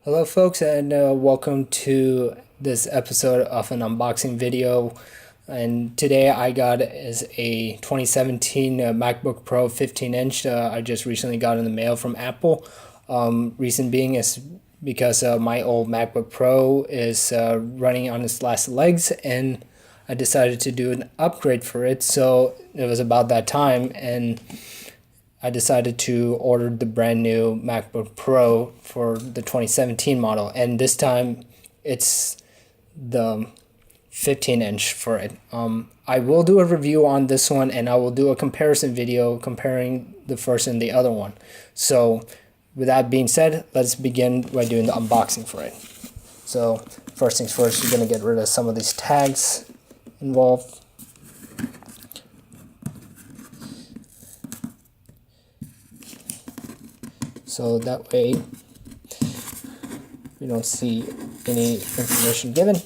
Hello folks, and welcome to this episode of an unboxing video. And today I got is a 2017 MacBook Pro 15-inch. I just recently got in the mail from Apple. Reason being is because my old MacBook Pro is running on its last legs, and I decided to do an upgrade for it. So it was about that time, and I decided to order the brand new MacBook Pro for the 2017 model, and this time it's the 15-inch for it. I will do a review on this one, and I will do a comparison video comparing the first and the other one. So with that being said, let's begin by doing the unboxing for it. So first things first, you're going to get rid of some of these tags involved. So that way we don't see any information given.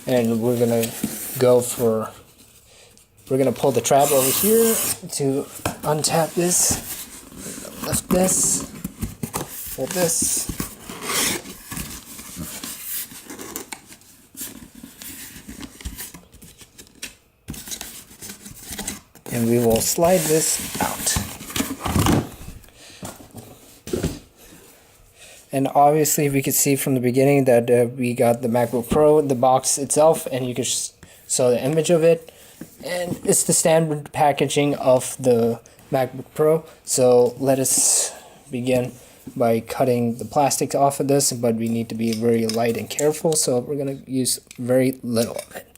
And we're gonna pull the trap over here to untap this, lift this, pull this, and we will slide this out. And obviously we could see from the beginning that we got the MacBook Pro, the box itself, and you can saw the image of it. And it's the standard packaging of the MacBook Pro. So let us begin by cutting the plastics off of this, but we need to be very light and careful, so we're going to use very little of it.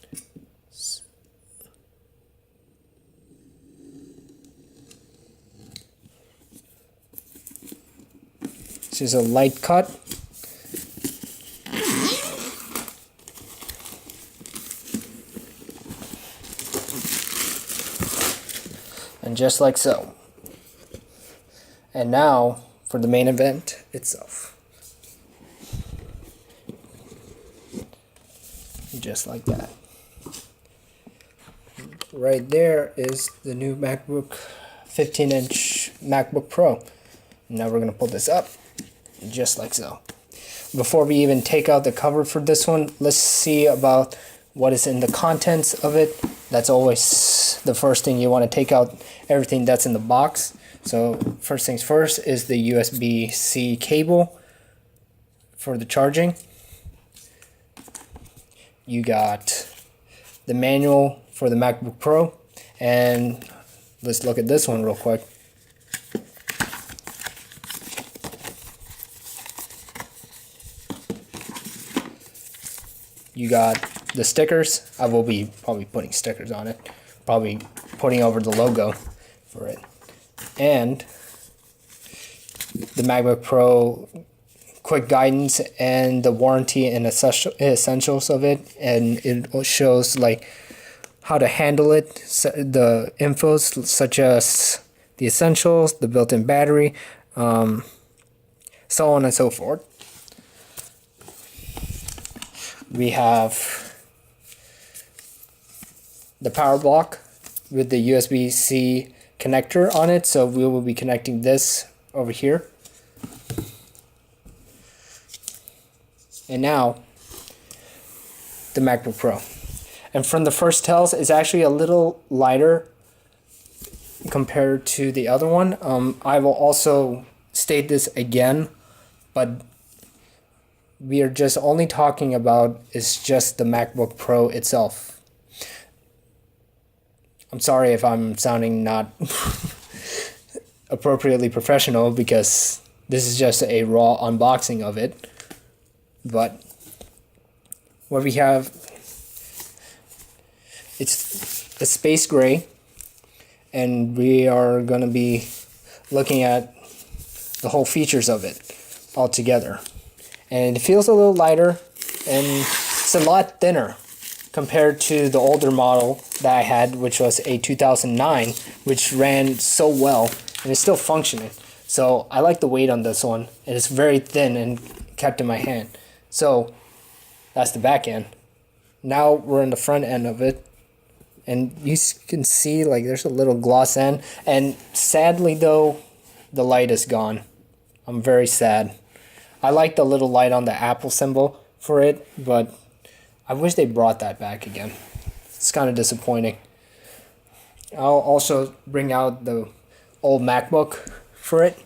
This is a light cut. And just like so. And now for the main event itself. Just like that. Right there is the new MacBook 15-inch MacBook Pro. Now we're going to pull this up. Just like so. Before we even take out the cover for this one, let's see about what is in the contents of it. That's always the first thing. You want to take out everything that's in the box. So first things first is the USB-C cable for the charging. You got the manual for the MacBook Pro, and let's look at this one real quick. You got the stickers. I will be probably putting stickers on it. Probably putting over the logo for it. And the MacBook Pro quick guidance and the warranty and essentials of it. And it shows like how to handle it. The infos such as the essentials, the built-in battery, so on and so forth. We have the power block with the USB-C connector on it, so we will be connecting this over here. And now the MacBook Pro. And from the first tells, it's actually a little lighter compared to the other one. I will also state this again, but we are just only talking about is just the MacBook Pro itself. I'm sorry if I'm sounding not appropriately professional, because this is just a raw unboxing of it. But what we have, it's a space gray, and we are going to be looking at the whole features of it all together. And it feels a little lighter, and it's a lot thinner compared to the older model that I had, which was a 2009, which ran so well and is still functioning. So I like the weight on this one, and it's very thin and kept in my hand. So that's the back end. Now we're in the front end of it, and you can see like there's a little gloss end, and sadly though, the light is gone. I'm very sad. I like the little light on the Apple symbol for it, but I wish they brought that back again. It's kind of disappointing. I'll also bring out the old MacBook for it.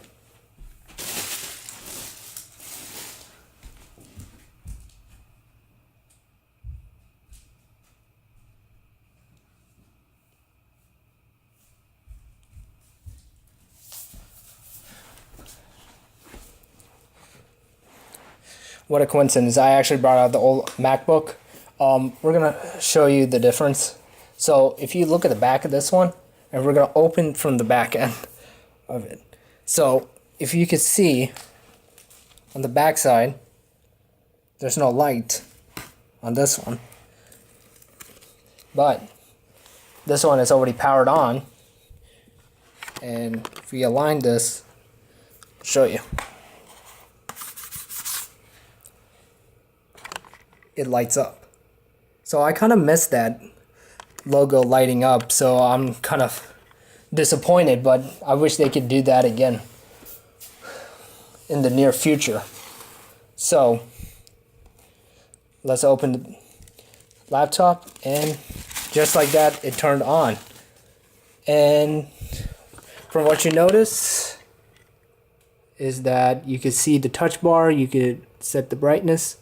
What a coincidence. I actually brought out the old MacBook. We're going to show you the difference. So if you look at the back of this one, and we're going to open from the back end of it. So if you could see on the back side, there's no light on this one. But this one is already powered on. And if we align this, I'll show you. It lights up. So I kind of missed that logo lighting up, so I'm kind of disappointed, but I wish they could do that again in the near future. So let's open the laptop, and just like that it turned on. And from what you notice is that you could see the touch bar, you could set the brightness,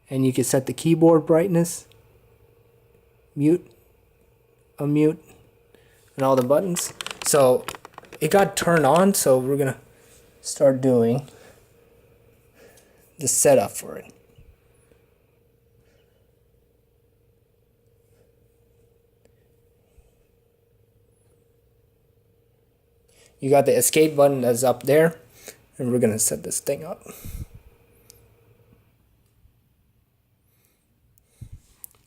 and you can set the keyboard brightness, mute, unmute, and all the buttons. So it got turned on, so we're gonna start doing the setup for it. You got the escape button that's up there, and we're gonna set this thing up.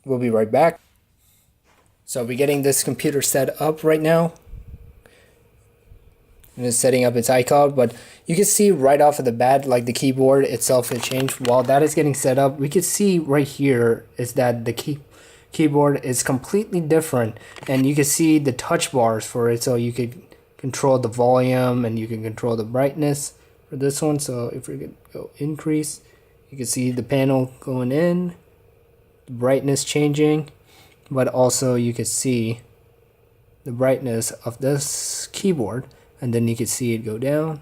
We'll be right back. So we're getting this computer set up right now. And it's setting up its iCloud, but you can see right off of the bat, like the keyboard itself has changed. While that is getting set up, we can see right here is that the keyboard is completely different, and you can see the touch bars for it, so you could control the volume and you can control the brightness for this one. So if we could go increase, you can see the panel going in, the brightness changing, but also you could see the brightness of this keyboard, and then you can see it go down,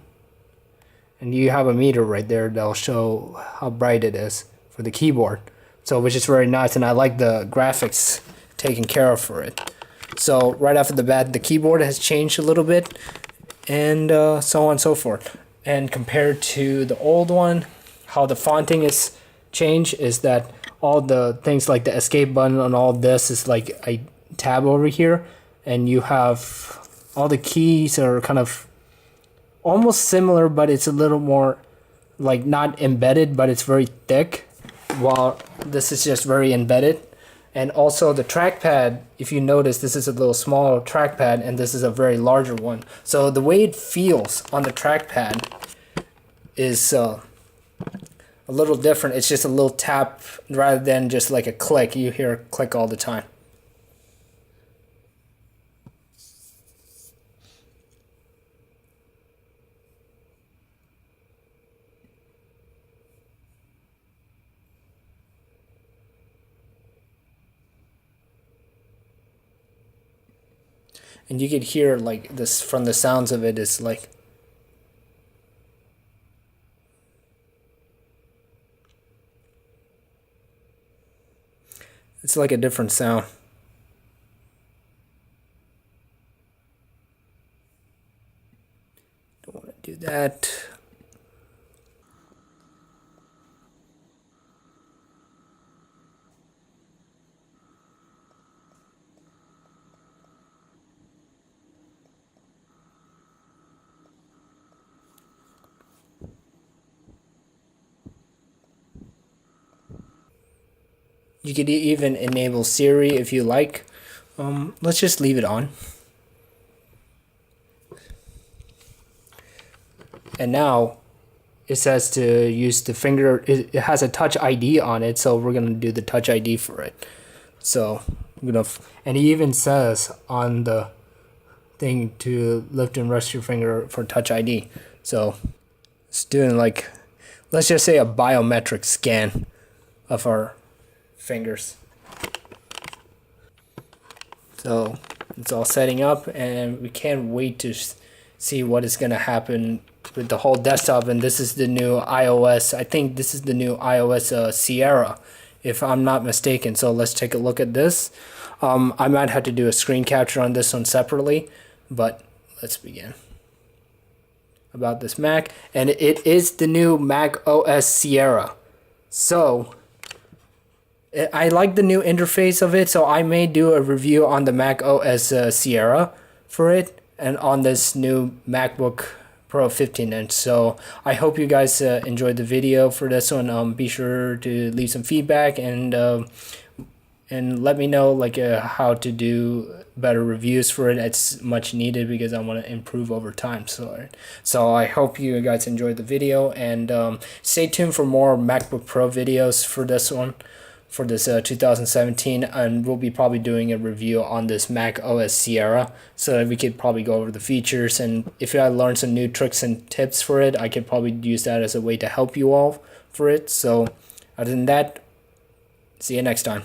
and you have a meter right there that'll show how bright it is for the keyboard, so which is very nice, and I like the graphics taken care of for it. So right after the bat, the keyboard has changed a little bit, and so on and so forth. And compared to the old one, how the fonting is changed is that all the things like the escape button and all this is like a tab over here, and you have all the keys are kind of almost similar, but it's a little more like not embedded, but it's very thick, while this is just very embedded. And also the trackpad, if you notice, this is a little smaller trackpad and this is a very larger one. So the way it feels on the trackpad is a little different. It's just a little tap rather than just like a click. You hear a click all the time. And you could hear like this from the sounds of it is like it's like a different sound. Don't want to do that. You could even enable Siri if you like. Let's just leave it on. And now it says to use the finger. It has a Touch ID on it, so we're gonna do the Touch ID for it. So I'm gonna, and it even says on the thing to lift and rest your finger for Touch ID. So it's doing like, let's just say a biometric scan of our fingers. So it's all setting up, and we can't wait to see what is going to happen with the whole desktop. And this is the new iOS. I think this is the new iOS Sierra, if I'm not mistaken. So let's take a look at this. I might have to do a screen capture on this one separately, but let's begin. About this Mac, and it is the new Mac OS Sierra. So I like the new interface of it, so I may do a review on the Mac OS Sierra for it, and on this new MacBook Pro 15-inch. So I hope you guys enjoyed the video for this one. Be sure to leave some feedback and let me know like how to do better reviews for it. It's much needed because I want to improve over time. So I hope you guys enjoyed the video, and stay tuned for more MacBook Pro videos for this one, for this 2017, and we'll be probably doing a review on this Mac OS Sierra, so that we could probably go over the features, and if I learn some new tricks and tips for it, I could probably use that as a way to help you all for it. So other than that, see you next time.